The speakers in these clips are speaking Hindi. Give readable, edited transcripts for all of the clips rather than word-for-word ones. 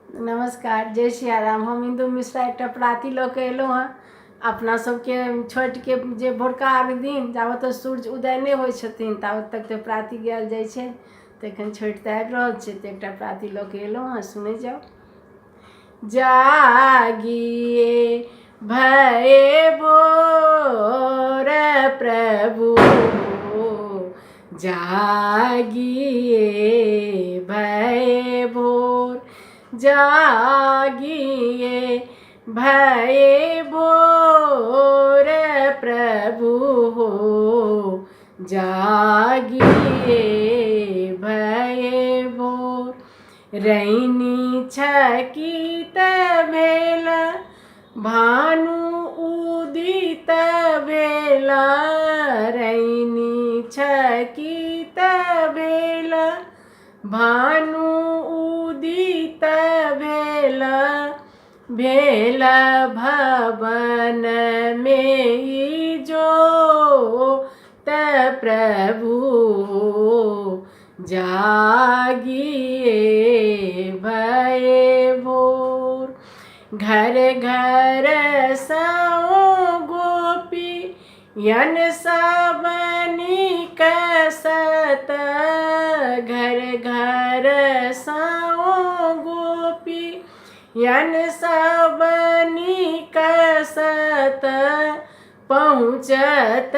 नमस्कार, जय सियाराम। हम इंदु मिश्रा एक प्राती लऽ के अयलहुँ हँ अपना सबके छठि के जे भोरका अर्घ दिन जाबत तक सूर्य उदय नहीं होइ छथिन ताबत तक तो प्राती गायल जाइ छै। तो एखन छठि तऽ आबि रहल छै तो एकटा प्राती लऽ के अयलहुँ हँ, सुनै जाउ। जागिए भये भोर प्रभु, जागिए भये भोर, जागिए भये भोर प्रभु हो, जागिए भये भोर। रैनी छकित भेल भानु उदित भेल, रैनी छकित भेल भानु उदित भेल, भेल भवन में जोत प्रभु, जागिए भये भोर। घर घर सौ गोपी यन सब निकसत, घर घर सौ गोपी यन सब निकसत, पहुँचत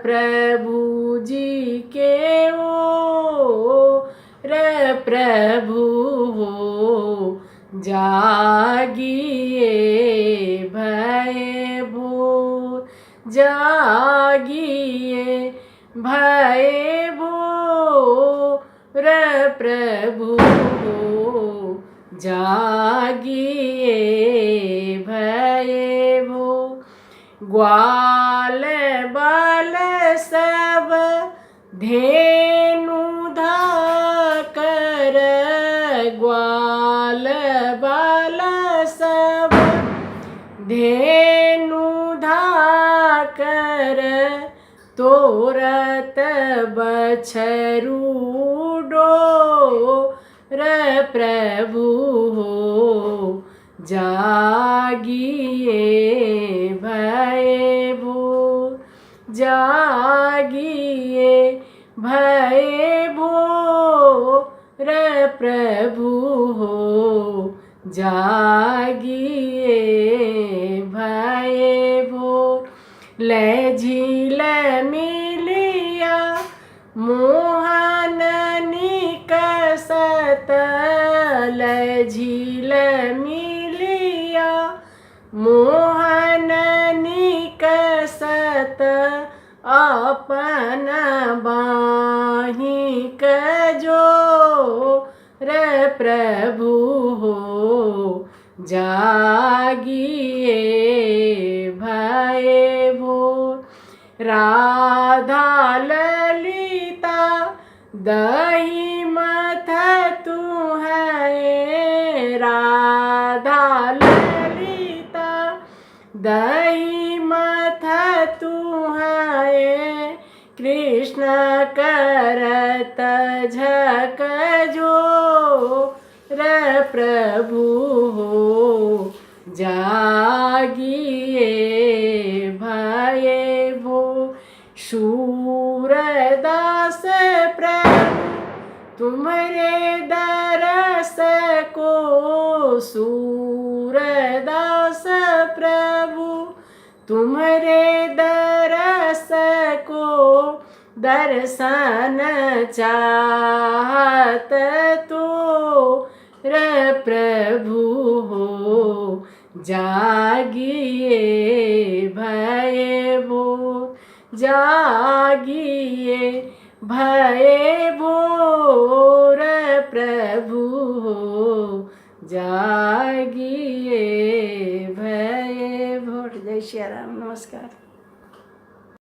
प्रभु जी के ओर प्रभु हो, जागिए भये भोर, जागिए भये भोर प्रभु हो, जागिए भये भोर। ग्वाल बाल सब धेनु धाकर, ग्वाल बाल सब धेनु धाकर, तोरत बछरू डोर प्रभु हो, जागिए भये भोर, जागिए भये भोर प्रभु हो, जागिए भये भोर। ले झील मिलिया मोहन निकसत, ले झील मिलिया मोहन निकसत, अपन बाही कजोर प्रभु हो, जागिए भये भोर। राधा ललिता दही मथ तू है, राधा ललिता दही मथ तू है, कृष्ण करत झक जोर प्रभु हो, जागिए भये भोर। सूरदास प्रभु तुम्हारे दरस को, सूरदास प्रभु तुम्हारे दरस को, दर्शन चाहत तो प्रभु हो, जागिए भये भोर, जागिए भये भोर प्रभु हो, जागिए भये भोर। जय सियाराम। नमस्कार।